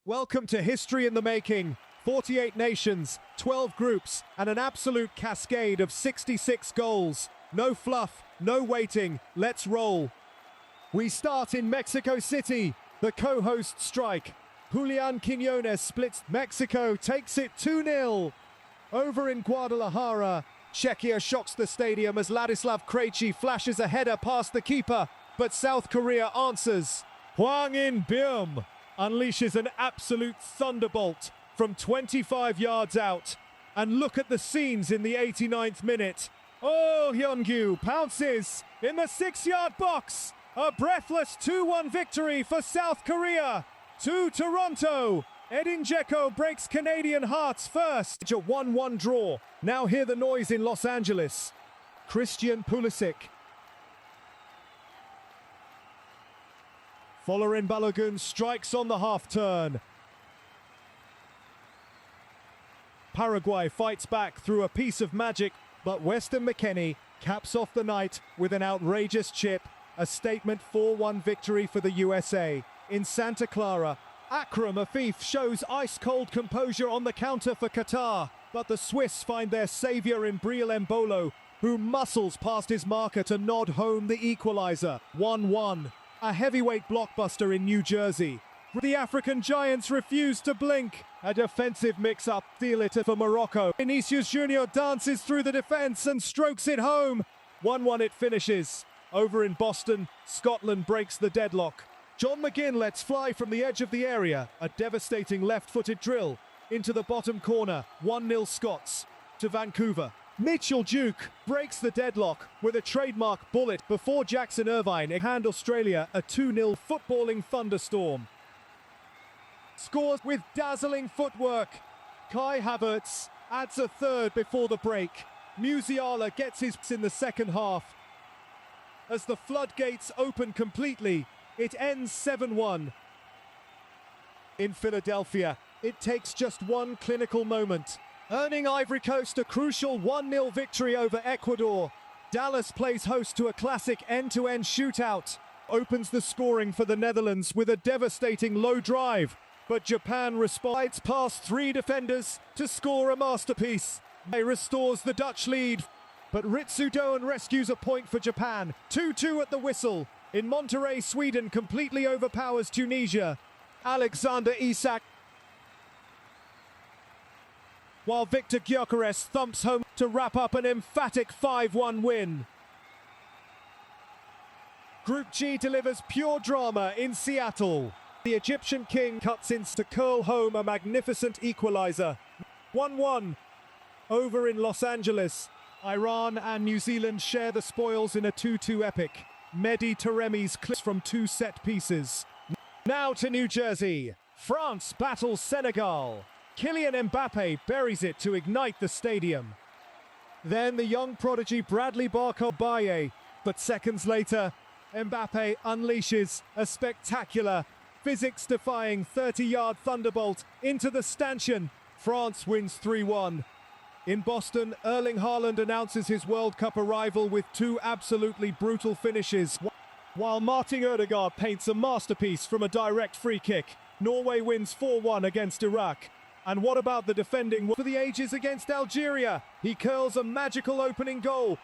Welcome to history in the making. 48 nations, 12 groups, and an absolute cascade of 66 goals. No fluff, no waiting, let's roll. We start in Mexico City. The co-host strike. Julian Quiñones splits. Mexico takes it 2-0. Over in Guadalajara, Czechia shocks the stadium as Ladislav Krejci flashes a header past the keeper, but South Korea answers. Hwang In-beom unleashes an absolute thunderbolt from 25 yards out. And look at the scenes in the 89th minute. Oh, Hyun-gyu pounces in the 6-yard box. A breathless 2-1 victory for South Korea. To Toronto. Edin Dzeko breaks Canadian hearts first. It's a 1-1 draw. Now hear the noise in Los Angeles. Christian Pulisic. Folarin Balogun strikes on the half-turn. Paraguay fights back through a piece of magic, but Weston McKennie caps off the night with an outrageous chip. A statement 4-1 victory for the USA. In Santa Clara, Akram Afif shows ice-cold composure on the counter for Qatar, but the Swiss find their saviour in Briel Embolo, who muscles past his marker to nod home the equaliser. 1-1. A heavyweight blockbuster in New Jersey. The African giants refuse to blink. A defensive mix-up, steal it for Morocco. Vinicius Junior dances through the defence and strokes it home. 1-1 it finishes. Over in Boston, Scotland breaks the deadlock. John McGinn lets fly from the edge of the area. A devastating left-footed drill into the bottom corner. 1-0 Scots to Vancouver. Mitchell Duke breaks the deadlock with a trademark bullet before Jackson Irvine hand Australia a 2-0 footballing thunderstorm. Scores with dazzling footwork. Kai Havertz adds a third before the break. Musiala gets his in the second half. As the floodgates open completely, it ends 7-1. In Philadelphia, it takes just one clinical moment, earning Ivory Coast a crucial 1-0 victory over Ecuador. Dallas plays host to a classic end-to-end shootout. Opens the scoring for the Netherlands with a devastating low drive, but Japan responds past three defenders to score a masterpiece. It restores the Dutch lead, but Ritsu Doan rescues a point for Japan. 2-2 at the whistle. In Monterrey, Sweden completely overpowers Tunisia. Alexander Isak. While Victor Gyökeres thumps home to wrap up an emphatic 5-1 win. Group G delivers pure drama in Seattle. The Egyptian king cuts in to curl home a magnificent equaliser. 1-1. Over in Los Angeles, Iran and New Zealand share the spoils in a 2-2 epic. Mehdi Taremi's clips from two set pieces. Now to New Jersey. France battles Senegal. Kylian Mbappé buries it to ignite the stadium. Then the young prodigy Bradley Barcola, but seconds later, Mbappé unleashes a spectacular, physics-defying 30-yard thunderbolt into the stanchion. France wins 3-1. In Boston, Erling Haaland announces his World Cup arrival with two absolutely brutal finishes, while Martin Ødegaard paints a masterpiece from a direct free kick. Norway wins 4-1 against Iraq. And what about the defending for the ages against Algeria? He curls a magical opening goal,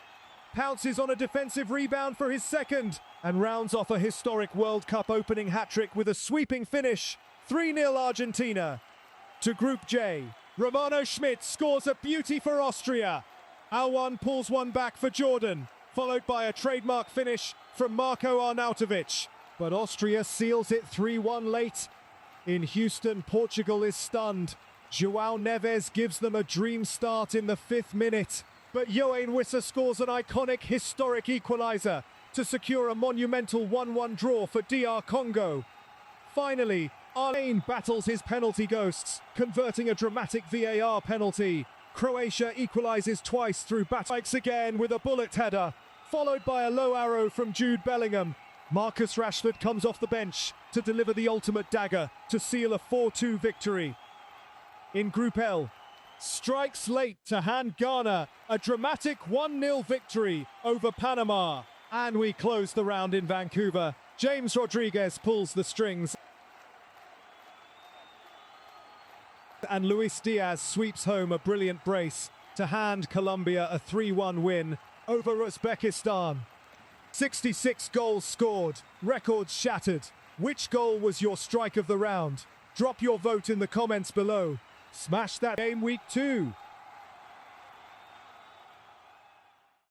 pounces on a defensive rebound for his second, and rounds off a historic World Cup opening hat-trick with a sweeping finish. 3-0 Argentina. To Group J, Romano Schmidt scores a beauty for Austria. Alwan pulls one back for Jordan, followed by a trademark finish from Marko Arnautovic. But Austria seals it 3-1 late. In Houston, Portugal is stunned. João Neves gives them a dream start in the 5th minute. But Yoane Wissa scores an iconic, historic equaliser to secure a monumental 1-1 draw for DR Congo. Finally, Arlene battles his penalty ghosts, converting a dramatic VAR penalty. Croatia equalises twice through strikes again with a bullet header, followed by a low arrow from Jude Bellingham. Marcus Rashford comes off the bench to deliver the ultimate dagger to seal a 4-2 victory. In Group L, strikes late to hand Ghana a dramatic 1-0 victory over Panama. And we close the round in Vancouver. James Rodriguez pulls the strings. And Luis Diaz sweeps home a brilliant brace to hand Colombia a 3-1 win over Uzbekistan. 66 goals scored, records shattered. Which goal was your strike of the round? Drop your vote in the comments below. Smash that game week 2.